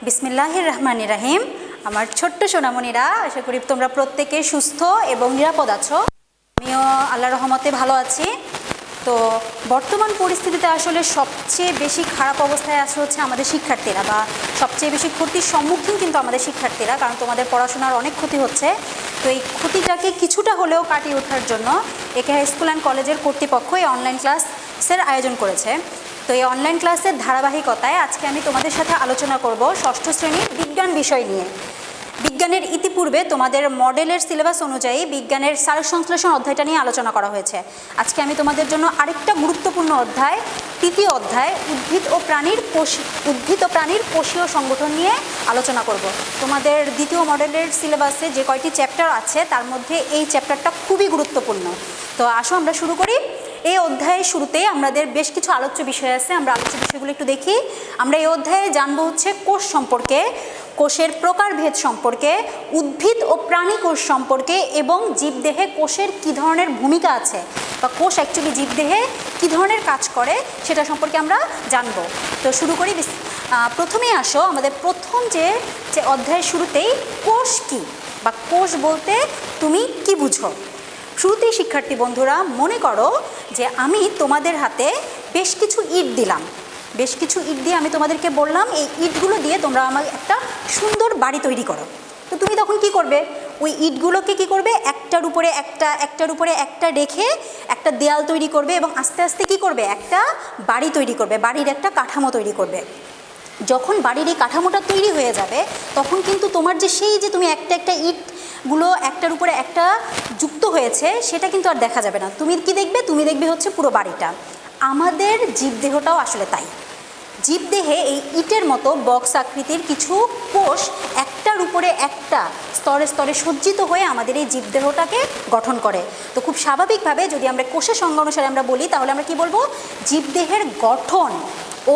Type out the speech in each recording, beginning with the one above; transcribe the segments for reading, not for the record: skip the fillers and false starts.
বিসমিল্লাহির রহমানির রহিম। আমার ছোট্ট সোনামণিরা, আশা করি তোমরা প্রত্যেকে সুস্থ এবং নিরাপদ আছো। আমিও আল্লাহর রহমতে ভালো আছি। তো বর্তমান পরিস্থিতিতে আসলে সবচেয়ে বেশি খারাপ অবস্থায় আছে হচ্ছে আমাদের শিক্ষার্থীরা, বা সবচেয়ে বেশি ক্ষতির সম্মুখীন কিন্তু আমাদের শিক্ষার্থীরা, কারণ তোমাদের পড়াশোনার অনেক ক্ষতি হচ্ছে। তো এই ক্ষতিটাকে কিছুটা হলেও কাটিয়ে ওঠার জন্য একে স্কুল অ্যান্ড কলেজের কর্তৃপক্ষ এই অনলাইন ক্লাসের আয়োজন করেছে। তো এই অনলাইন ক্লাসের ধারাবাহিকতায় আজকে আমি তোমাদের সাথে আলোচনা করব ষষ্ঠ শ্রেণীর বিজ্ঞান বিষয় নিয়ে। বিজ্ঞানের ইতিপূর্বে তোমাদের মডেলের সিলেবাস অনুযায়ী বিজ্ঞানের সারসংশ্লেষণ অধ্যায়টা নিয়ে আলোচনা করা হয়েছে। আজকে আমি তোমাদের জন্য আরেকটা গুরুত্বপূর্ণ অধ্যায়, তৃতীয় অধ্যায় উদ্ভিদ ও প্রাণীর কোষীয় সংগঠন নিয়ে আলোচনা করব। তোমাদের দ্বিতীয় মডেলের সিলেবাসে যে কয়টি চ্যাপ্টার আছে তার মধ্যে এই চ্যাপ্টারটা খুবই গুরুত্বপূর্ণ। তো আসো আমরা শুরু করি। এই অধ্যায়ের শুরুতেই আমাদের বেশ কিছু আলোচ্য বিষয় আছে, আমরা আলোচ্য বিষয়গুলো একটু দেখি। আমরা এই অধ্যায়ে জানবো হচ্ছে কোষ সম্পর্কে, কোষের প্রকারভেদ সম্পর্কে, উদ্ভিদ ও প্রাণী কোষ সম্পর্কে, এবং জীবদেহে কোষের কী ধরনের ভূমিকা আছে, বা কোষ অ্যাকচুয়ালি জীবদেহে কী ধরনের কাজ করে সেটা সম্পর্কে আমরা জানবো। তো শুরু করি। প্রথমেই আসো, আমাদের প্রথম যে অধ্যায়ের শুরুতেই কোষ কী, বা কোষ বলতে তুমি কি বুঝো। শুরুতেই শিক্ষার্থী বন্ধুরা মনে করো যে আমি তোমাদের হাতে বেশ কিছু ইট দিলাম। বেশ কিছু ইট দিয়ে আমি তোমাদেরকে বললাম এই ইটগুলো দিয়ে তোমরা আমার একটা সুন্দর বাড়ি তৈরি করো। তো তুমি তখন কি করবে? ওই ইটগুলোকে কি করবে? একটার উপরে একটা রেখে একটা দেয়াল তৈরি করবে, এবং আস্তে আস্তে কি করবে? একটা বাড়ি তৈরি করবে, বাড়ির একটা কাঠামো তৈরি করবে। যখন বাড়ির এই কাঠামোটা তৈরি হয়ে যাবে তখন কিন্তু তোমার যে সেই যে তুমি একটা ইটগুলো একটার উপরে একটা যুক্ত হয়েছে সেটা কিন্তু আর দেখা যাবে না। তুমি কি দেখবে? তুমি দেখবে হচ্ছে পুরো বাড়িটা। আমাদের জীবদেহটাও আসলে তাই। জীবদেহে এই ইটের মতো বক্স আকৃতির কিছু কোষ একটার উপরে একটা স্তরে স্তরে সজ্জিত হয়ে আমাদের এই জীবদেহটাকে গঠন করে। তো খুব স্বাভাবিকভাবে যদি আমরা কোষের সংজ্ঞা অনুসারে আমরা বলি, তাহলে আমরা কি বলবো? জীবদেহের গঠন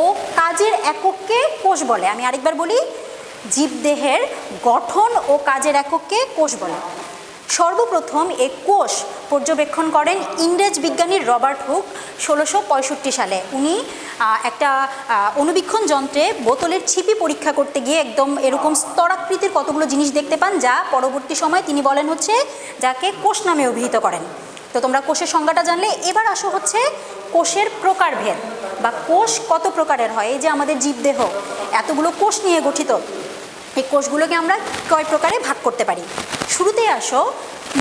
ও কাজের একককে কোষ বলে। আমি আরেকবার বলি, জীবদেহের গঠন ও কাজের একককে কোষ বলে। সর্বপ্রথম এই কোষ পর্যবেক্ষণ করেন ইংরেজ বিজ্ঞানী রবার্ট হুক 1665 সালে। উনি একটা অণুবীক্ষণ যন্ত্রে বোতলের ছিপি পরীক্ষা করতে গিয়ে একদম এরকম স্তরাকৃতির কতগুলো জিনিস দেখতে পান, যা পরবর্তী সময় তিনি বলেন হচ্ছে যাকে কোষ নামে অভিহিত করেন। তো তোমরা কোষের সংজ্ঞাটা জানলে, এবার আসো হচ্ছে কোষের প্রকারভেদ, বা কোষ কত প্রকারের হয়। এই যে আমাদের জীবদেহ এতগুলো কোষ নিয়ে গঠিত, এই কোষগুলোকে আমরা কয় প্রকারে ভাগ করতে পারি। শুরুতেই আসো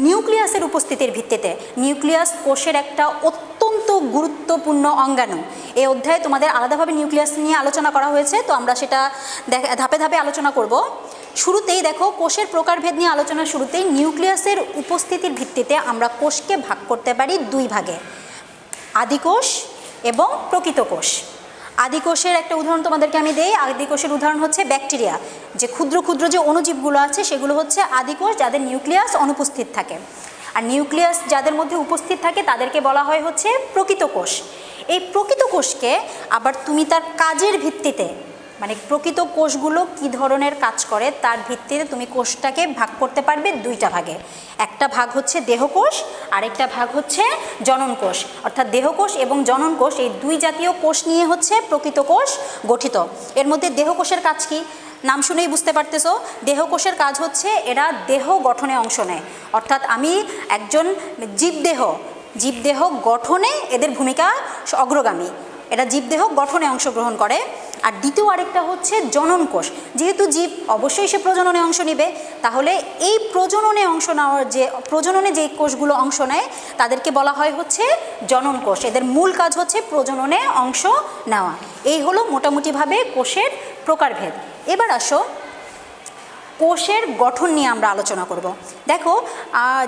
নিউক্লিয়াসের উপস্থিতির ভিত্তিতে। নিউক্লিয়াস কোষের একটা অত্যন্ত গুরুত্বপূর্ণ অঙ্গাণু। এই অধ্যায়ে তোমাদের আলাদাভাবে নিউক্লিয়াস নিয়ে আলোচনা করা হয়েছে, তো আমরা সেটা ধাপে ধাপে আলোচনা করব। শুরুতেই দেখো, কোষের প্রকারভেদ নিয়ে আলোচনার শুরুতেই নিউক্লিয়াসের উপস্থিতির ভিত্তিতে আমরা কোষকে ভাগ করতে পারি দুই ভাগে, আদিকোষ এবং প্রকৃত কোষ। আদিকোষের একটা উদাহরণ তোমাদেরকে আমি দেই। আদিকোষের উদাহরণ হচ্ছে ব্যাকটেরিয়া। যে ক্ষুদ্র ক্ষুদ্র যে অণুজীবগুলো আছে সেগুলো হচ্ছে আদিকোষ, যাদের নিউক্লিয়াস অনুপস্থিত থাকে। আর নিউক্লিয়াস যাদের মধ্যে উপস্থিত থাকে তাদেরকে বলা হয় হচ্ছে প্রকৃত কোষ। এই প্রকৃত কোষকে আবার তুমি তার কাজের ভিত্তিতে, মানে প্রকৃত কোষগুলো কি ধরনের কাজ করে তার ভিত্তিতে তুমি কোষটাকে ভাগ করতে পারবে দুইটা ভাগে। একটা ভাগ হচ্ছে দেহকোষ, আরেকটা ভাগ হচ্ছে জনন কোষ। অর্থাৎ দেহকোষ এবং জনন কোষ, এই দুই জাতীয় কোষ নিয়ে হচ্ছে প্রকৃত কোষ গঠিত। এর মধ্যে দেহকোষের কাজ কি? নাম শুনেই বুঝতে পারতেছো। দেহকোষের কাজ হচ্ছে এরা দেহ গঠনে অংশ নেয়। অর্থাৎ আমি একজন জীবদেহ গঠনে এদের ভূমিকা অগ্রগামী। এরা জীবদেহ গঠনে অংশগ্রহণ করে। আর দ্বিতীয় আরেকটা হচ্ছে জনন কোষ। যেহেতু জীব অবশ্যই সে প্রজননে অংশ নেবে, তাহলে এই প্রজননে যে কোষগুলো অংশ নেয় তাদেরকে বলা হয় হচ্ছে জনন কোষ। এদের মূল কাজ হচ্ছে প্রজননে অংশ নেওয়া। এই হলো মোটামুটিভাবে কোষের প্রকারভেদ। এবার আসো কোষের গঠন নিয়ে আমরা আলোচনা করব। দেখো,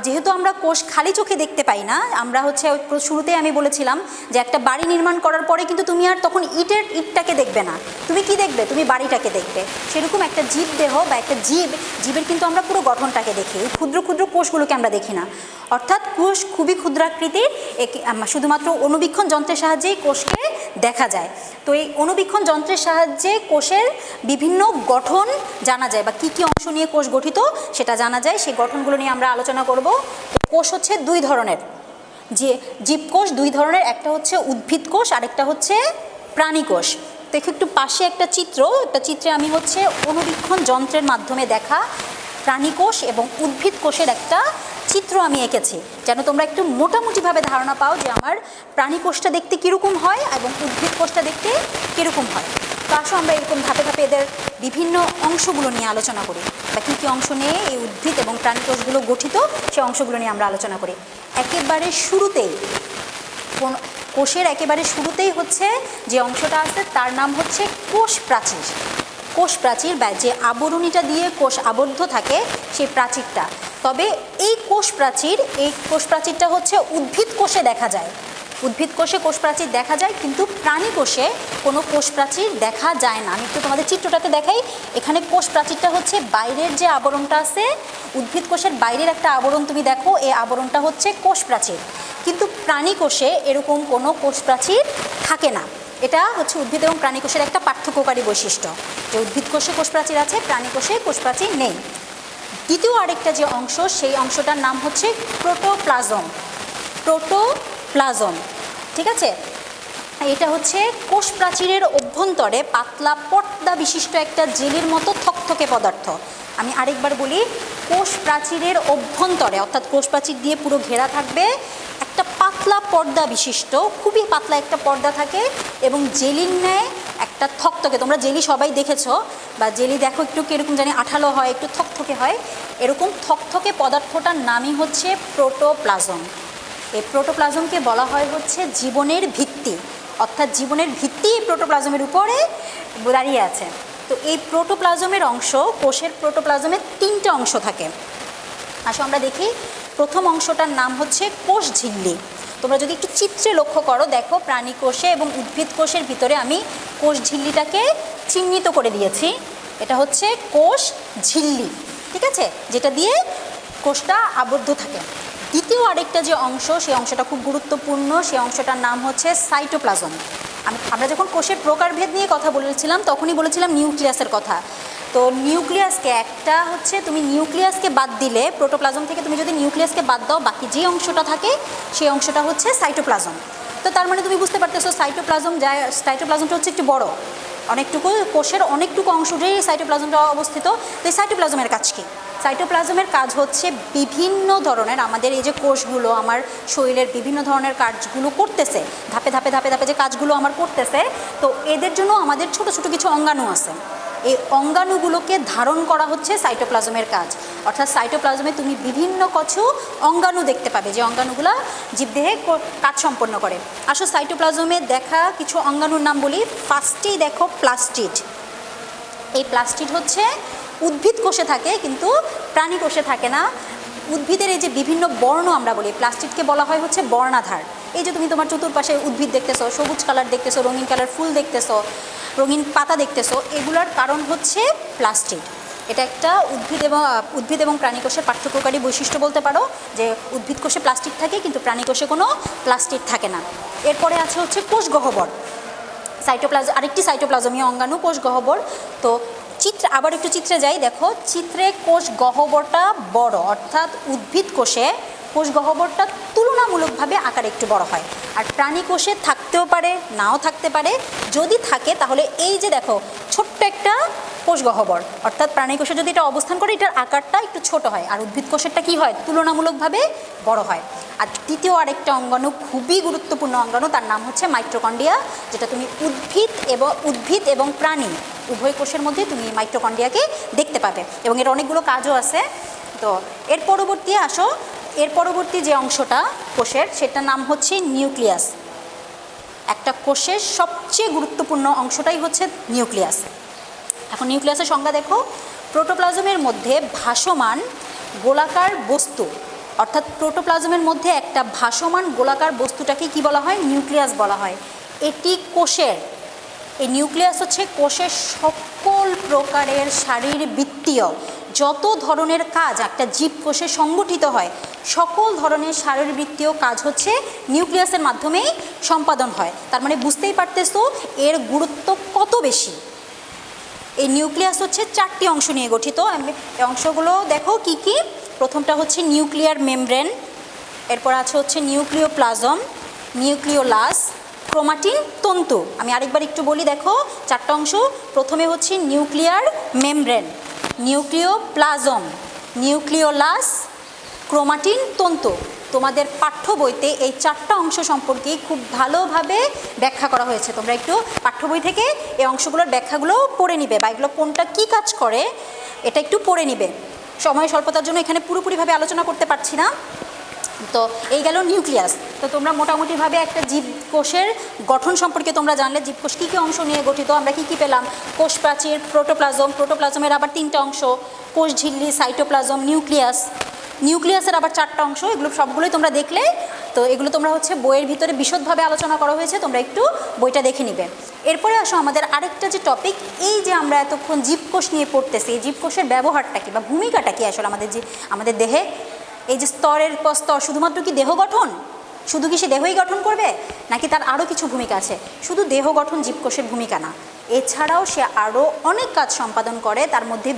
যেহেতু আমরা কোষ খালি চোখে দেখতে পাই না, আমরা হচ্ছে শুরুতেই আমি বলেছিলাম যে একটা বাড়ি নির্মাণ করার পরে কিন্তু তুমি আর তখন ইটটাকে দেখবে না, তুমি কি দেখবে? তুমি বাড়িটাকে দেখবে। সেরকম একটা জীবদেহ বা একটা জীবের কিন্তু আমরা পুরো গঠনটাকে দেখি, এই ক্ষুদ্র ক্ষুদ্র কোষগুলোকে আমরা দেখি না। অর্থাৎ কোষ খুবই ক্ষুদ্রাকৃতির, শুধুমাত্র অণুবীক্ষণ যন্ত্রের সাহায্যেই কোষকে দেখা যায়। তো এই অণুবীক্ষণ যন্ত্রের সাহায্যে কোষের বিভিন্ন গঠন জানা যায়, বা কী কী অংশ নিয়ে কোষ গঠিত সেটা জানা যায়। সেই গঠনগুলো নিয়ে আমরা আলোচনা করব। কোষ হচ্ছে দুই ধরনের, যে জীবকোষ দুই ধরনের, একটা হচ্ছে উদ্ভিদ কোষ, আরেকটা হচ্ছে প্রাণী কোষ। দেখো একটু পাশে একটা চিত্রে আমি হচ্ছে অণুবীক্ষণ যন্ত্রের মাধ্যমে দেখা প্রাণীকোষ এবং উদ্ভিদ কোষের একটা চিত্র আমি এঁকেছি, যেন তোমরা একটু মোটামুটিভাবে ধারণা পাও যে আমার প্রাণীকোষটা দেখতে কীরকম হয় এবং উদ্ভিদ কোষটা দেখতে কীরকম হয়। তো আসো আমরা এরকম ধাপে ধাপে এদের বিভিন্ন অংশগুলো নিয়ে আলোচনা করি, বা কী কী অংশ নিয়ে এই উদ্ভিদ এবং প্রাণীকোষগুলো গঠিত সেই অংশগুলো নিয়ে আমরা আলোচনা করি। একেবারে শুরুতেই কোষের একেবারে শুরুতেই হচ্ছে যে অংশটা আছে তার নাম হচ্ছে কোষ প্রাচীর। কোষ প্রাচীর বা যে আবরণীটা দিয়ে কোষ আবদ্ধ থাকে সেই প্রাচীরটা। তবে এই কোষ প্রাচীরটা হচ্ছে উদ্ভিদ কোষে দেখা যায়। উদ্ভিদ কোষে কোষ প্রাচীর দেখা যায়, কিন্তু প্রাণী কোষে কোনো কোষ প্রাচীর দেখা যায় না। আমি একটু তোমাদের চিত্রটাতে দেখাই। এখানে কোষ প্রাচীরটা হচ্ছে বাইরের যে আবরণটা আছে, উদ্ভিদ কোষের বাইরের একটা আবরণ তুমি দেখো, এই আবরণটা হচ্ছে কোষ প্রাচীর। কিন্তু প্রাণী কোষে এরকম কোনো কোষ প্রাচীর থাকে না। এটা হচ্ছে উদ্ভিদ এবং প্রাণী কোষের একটা পার্থক্যকারী বৈশিষ্ট্য, যে উদ্ভিদ কোষে কোষ প্রাচীর আছে, প্রাণী কোষে কোষ প্রাচীর নেই। দ্বিতীয় আরেকটা যে অংশ, সেই অংশটার নাম হচ্ছে প্রোটোপ্লাজম। ঠিক আছে, এটা হচ্ছে কোষ প্রাচীরের অভ্যন্তরে পাতলা পর্দা বিশিষ্ট একটা জেলির মতো থকথকে পদার্থ। আমি আরেকবার বলি, কোষ প্রাচীরের অভ্যন্তরে অর্থাৎ কোষ প্রাচীর দিয়ে পুরো ঘেরা থাকবে একটা পাতলা পর্দা বিশিষ্ট, খুবই পাতলা একটা পর্দা থাকে এবং জেলির ন্যায় একটা থকথকে, তোমরা জেলি সবাই দেখেছো বা জেলি দেখো একটু কীরকম জানি আঠালো হয়, একটু থকথকে হয়, এরকম থকথকে পদার্থটার নামই হচ্ছে প্রোটোপ্লাজম। এই প্রোটোপ্লাজমকে বলা হয় হচ্ছে জীবনের ভিত্তি, অর্থাৎ জীবনের ভিত্তি এই প্রোটোপ্লাজমের উপরে দাঁড়িয়ে আছে। তো এই প্রোটোপ্লাজমের অংশ, কোষের প্রোটোপ্লাজমের তিনটে অংশ থাকে। আসো আমরা দেখি, প্রথম অংশটার নাম হচ্ছে কোষ ঝিল্লি। তোমরা যদি একটু চিত্রে লক্ষ্য করো, দেখো প্রাণী কোষে এবং উদ্ভিদ কোষের ভিতরে আমি কোষ ঝিল্লিটাকে চিহ্নিত করে দিয়েছি। এটা হচ্ছে কোষ ঝিল্লি, ঠিক আছে, যেটা দিয়ে কোষটা আবদ্ধ থাকে। দ্বিতীয় আরেকটা যে অংশ, সেই অংশটা খুব গুরুত্বপূর্ণ, সেই অংশটার নাম হচ্ছে সাইটোপ্লাজম। আমরা যখন কোষের প্রকারভেদ নিয়ে কথা বলেছিলাম তখনই বলেছিলাম নিউক্লিয়াসের কথা। তো নিউক্লিয়াসকে একটা হচ্ছে, তুমি নিউক্লিয়াসকে বাদ দিলে, প্রোটোপ্লাজম থেকে তুমি যদি নিউক্লিয়াসকে বাদ দাও, বাকি যে অংশটা থাকে সেই অংশটা হচ্ছে সাইটোপ্লাজম। তো তার মানে তুমি বুঝতে পারতেছো সাইটোপ্লাজমটা হচ্ছে একটু বড়, অনেকটুকু কোষের অনেকটুকু অংশ জুড়েই সাইটোপ্লাজমটা অবস্থিত। তো এই সাইটোপ্লাজমের কাজ কী? সাইটোপ্লাজমের কাজ হচ্ছে বিভিন্ন ধরনের, আমাদের এই যে কোষগুলো আমার শরীরের বিভিন্ন ধরনের কাজগুলো করতেছে, ধাপে ধাপে ধাপে ধাপে যে কাজগুলো আমার করতেছে, তো এদের জন্য আমাদের ছোট ছোট কিছু অঙ্গাণু আছে। এই অঙ্গাণুগুলোকে ধারণ করা হচ্ছে সাইটোপ্লাজমের কাজ। অর্থাৎ সাইটোপ্লাজমে তুমি বিভিন্ন কিছু অঙ্গাণু দেখতে পাবে, যে অঙ্গাণুগুলো জীবদেহে কাজ সম্পন্ন করে। আসো সাইটোপ্লাজমে দেখা কিছু অঙ্গাণুর নাম বলি। ফার্স্টেই দেখো প্লাস্টিড। এই প্লাস্টিড হচ্ছে উদ্ভিদ কোষে থাকে, কিন্তু প্রাণী কোষে থাকে না। উদ্ভিদের এই যে বিভিন্ন বর্ণ আমরা বলি, প্লাস্টিডকে বলা হয় হচ্ছে বর্ণাধার। এই যে তুমি তোমার চতুর্পাশে উদ্ভিদ দেখতেছো, সবুজ কালার দেখতেছো, রঙিন কালার ফুল দেখতেছো, রঙিন পাতা দেখতেছো, এগুলোর কারণ হচ্ছে প্লাস্টিড। এটা একটা উদ্ভিদ এবং প্রাণী কোষের পার্থক্যকারী বৈশিষ্ট্য বলতে পারো, যে উদ্ভিদ কোষে প্লাস্টিড থাকে কিন্তু প্রাণী কোষে কোনো প্লাস্টিড থাকে না। এরপরে আছে হচ্ছে কোষ গহ্বর। আরেকটি সাইটোপ্লাজমীয় অঙ্গাণু কোষ গহ্বর। তো আবার একটু চিত্রে যাই, দেখো চিত্রে কোষ গহ্বরটা বড়, অর্থাৎ উদ্ভিদ কোষে কোষ গহ্বরটা তুলনামূলকভাবে আকারে একটু বড় হয়। আর প্রাণী কোষে থাকতেও পারে, নাও থাকতে পারে। যদি থাকে তাহলে এই যে দেখো ছোট্ট একটা কোষ গহ্বর, অর্থাৎ প্রাণী কোষে যদি এটা অবস্থান করে এটার আকারটা একটু ছোট হয়, আর উদ্ভিদ কোষেরটা কী হয়, তুলনামূলকভাবে বড় হয়। আর তৃতীয় আরেকটা অঙ্গাণু, খুবই গুরুত্বপূর্ণ অঙ্গাণু, তার নাম হচ্ছে মাইটোকন্ড্রিয়া, যেটা তুমি উদ্ভিদ এবং প্রাণী উভয় কোষের মধ্যে তুমি মাইটোকন্ড্রিয়াকে দেখতে পাবে, এবং এর অনেকগুলো কাজও আছে। তো এর পরবর্তী যে অংশটা কোষের, সেটার নাম হচ্ছে নিউক্লিয়াস। একটা কোষের সবচেয়ে গুরুত্বপূর্ণ অংশটাই হচ্ছে নিউক্লিয়াস। এখন নিউক্লিয়াসের সংজ্ঞা দেখো, প্রোটোপ্লাজমের মধ্যে ভাসমান গোলাকার বস্তু, অর্থাৎ প্রোটোপ্লাজমের মধ্যে একটা ভাসমান গোলাকার বস্তুটাকে কি বলা হয়, নিউক্লিয়াস বলা হয়। এটি কোষের, এই নিউক্লিয়াস হচ্ছে কোষের সকল প্রকারের শারীরবৃত্তীয় যত ধরনের কাজ একটা জীবকোষে সংগঠিত হয়, সকল ধরনের শারীরবৃত্তীয় কাজ হচ্ছে নিউক্লিয়াসের মাধ্যমেই সম্পাদন হয়। তার মানে বুঝতেই পারতেছো এর গুরুত্ব কত বেশি। এই নিউক্লিয়াস হচ্ছে 4টি অংশ নিয়ে গঠিত। এই অংশগুলো দেখো কি কি। প্রথমটা হচ্ছে নিউক্লিয়ার মেমব্রেন, এরপর আছে হচ্ছে নিউক্লিওপ্লাজম, নিউক্লিওলাস, ক্রোমাটিন তন্তু। আমি আরেকবার একটু বলি, দেখো 4টা অংশ। প্রথমে হচ্ছে nuclear membrane, nucleoplasm, nucleolus, chromatin তন্তু। তোমাদের পাঠ্য বইতে এই 4টা অংশ সম্পর্কে খুব ভালোভাবে ব্যাখ্যা করা হয়েছে। তোমরা একটু পাঠ্য বই থেকে এই অংশগুলোর ব্যাখ্যাগুলো পড়ে নিবে, বা এগুলো কোনটা কী কাজ করে এটা একটু পড়ে নিবে। সময় স্বল্পতার জন্য এখানে পুরোপুরিভাবে আলোচনা করতে পারছি না। তো এই গেল নিউক্লিয়াস। তো তোমরা মোটামুটিভাবে একটা জীবকোষের গঠন সম্পর্কে তোমরা জানলে, জীবকোষ কী কী অংশ নিয়ে গঠিত, আমরা কী কী পেলাম। কোষ প্রাচীর, প্রোটোপ্লাজম, প্রোটোপ্লাজমের আবার 3টা অংশ, কোষ ঝিল্লি, সাইটোপ্লাজম, নিউক্লিয়াস, নিউক্লিয়াসের আবার 4টা অংশ। এগুলো সবগুলোই তোমরা দেখলে। তো এগুলো তোমরা হচ্ছে বইয়ের ভিতরে বিশদভাবে আলোচনা করা হয়েছে, তোমরা একটু বইটা দেখে নিবে। এরপরে আসো আমাদের আরেকটা যে টপিক, এই যে আমরা এতক্ষণ জীবকোষ নিয়ে পড়তেছি, এই জীবকোষের ব্যবহারটা কী বা ভূমিকাটা কী আসলে আমাদের দেহে। এই যে স্তরের পর স্তর, শুধুমাত্র কি দেহ গঠন, শুধু কি সে দেহই গঠন করবে, নাকি তার আরও কিছু ভূমিকা আছে? শুধু দেহ গঠন জীবকোষের ভূমিকা না, এছাড়াও সে আরও অনেক কাজ সম্পাদন করে। তার মধ্যে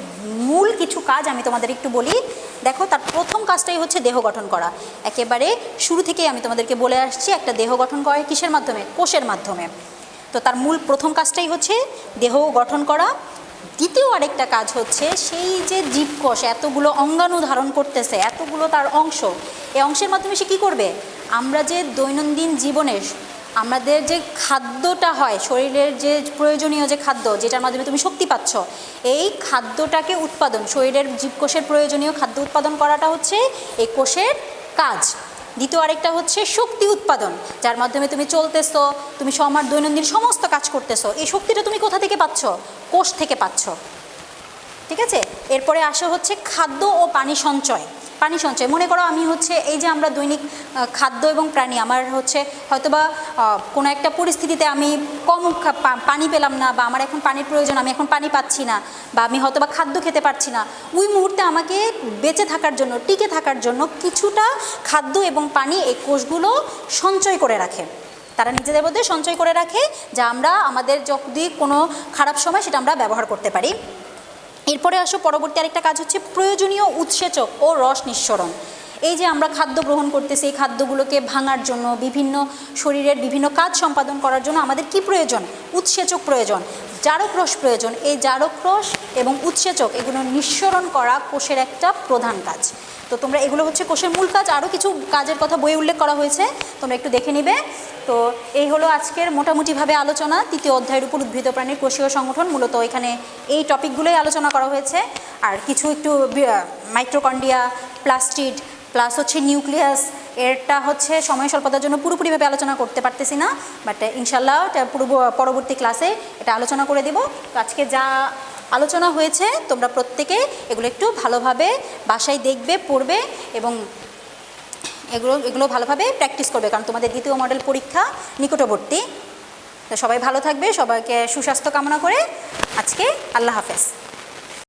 মূল কিছু কাজ আমি তোমাদের একটু বলি। দেখো, তার প্রথম কাজটাই হচ্ছে দেহ গঠন করা। একেবারে শুরু থেকেই আমি তোমাদেরকে বলে আসছি, একটা দেহ গঠন করে কিসের মাধ্যমে? কোষের মাধ্যমে। তো তার মূল প্রথম কাজটাই হচ্ছে দেহ গঠন করা। দ্বিতীয় আরেকটা কাজ হচ্ছে, সেই যে জীবকোষ এতগুলো অঙ্গাণু ধারণ করতেছে, এতগুলো তার অংশ, এই অংশের মাধ্যমে সে কী করবে? আমরা যে দৈনন্দিন জীবনে আমাদের যে খাদ্যটা হয়, শরীরের যে প্রয়োজনীয় যে খাদ্য, যেটার মাধ্যমে তুমি শক্তি পাচ্ছ, এই খাদ্যটাকে উৎপাদন, শরীরের জীবকোষের প্রয়োজনীয় খাদ্য উৎপাদন করাটা হচ্ছে এই কোষের কাজ। দ্বিতীয় আরেকটা হচ্ছে শক্তি উৎপাদন, যার মাধ্যমে তুমি চলতেছো, তুমি দৈনন্দিন সমস্ত কাজ করতেছো। এই শক্তিটা তুমি কোথা থেকে পাচ্ছ? কোষ থেকে পাচ্ছ। ঠিক আছে। এরপরে আসা হচ্ছে খাদ্য ও পানি সঞ্চয়। পানি সঞ্চয়, মনে করো আমি হচ্ছে এই যে আমরা দৈনিক খাদ্য এবং প্রাণী, আমার হচ্ছে হয়তোবা কোনো একটা পরিস্থিতিতে আমি কম পানি পেলাম না, বা আমার এখন পানির প্রয়োজন, আমি এখন পানি পাচ্ছি না, বা আমি হয়তোবা খাদ্য খেতে পারছি না, ওই মুহূর্তে আমাকে বেঁচে থাকার জন্য, টিকে থাকার জন্য কিছুটা খাদ্য এবং পানি এই কোষগুলো সঞ্চয় করে রাখে। তারা নিজেদের মধ্যে সঞ্চয় করে রাখে, যা আমরা আমাদের যদি কোনো খারাপ সময় সেটা আমরা ব্যবহার করতে পারি। এরপরে আসো পরবর্তী আরেকটা কাজ হচ্ছে প্রয়োজনীয় উৎসেচক ও রস নিঃসরণ। এই যে আমরা খাদ্য গ্রহণ করতেছি, এই খাদ্যগুলোকে ভাঙার জন্য, বিভিন্ন শরীরের বিভিন্ন কাজ সম্পাদন করার জন্য আমাদের কি প্রয়োজন? উৎসেচক প্রয়োজন, জারক রস প্রয়োজন। এই জারক রস এবং উৎসেচক এগুলো নিঃসরণ করা কোষের একটা প্রধান কাজ। তো তোমরা এগুলো হচ্ছে কোষের মূল কাজ। আরও কিছু কাজের কথা বইয়ে উল্লেখ করা হয়েছে, তোমরা একটু দেখে নিবে। তো এই হলো আজকের মোটামুটিভাবে আলোচনা 3য় অধ্যায়ের উপর উদ্ভিদ প্রাণীর কোষীয় সংগঠন। মূলত এখানে এই টপিকগুলোই আলোচনা করা হয়েছে। আর কিছু একটু মাইটোকন্ড্রিয়া, প্লাস্টিড, প্লাস হচ্ছে নিউক্লিয়াস, এরটা হচ্ছে সময় স্বল্পতার জন্য পুরোপুরিভাবে আলোচনা করতে পারতেছি না, বাট ইনশাল্লাহ পরবর্তী ক্লাসে এটা আলোচনা করে দেব। তো আজকে যা আলোচনা হয়েছে তোমরা প্রত্যেকে এগুলো একটু ভালোভাবে বাসায় দেখবে, পড়বে, এবং এগুলো ভালোভাবে প্র্যাকটিস করবে, কারণ তোমাদের 2য় মডেল পরীক্ষা নিকটবর্তী। তো সবাই ভালো থাকবে, সবাইকে সুস্বাস্থ্য কামনা করে আজকে আল্লাহ হাফেজ।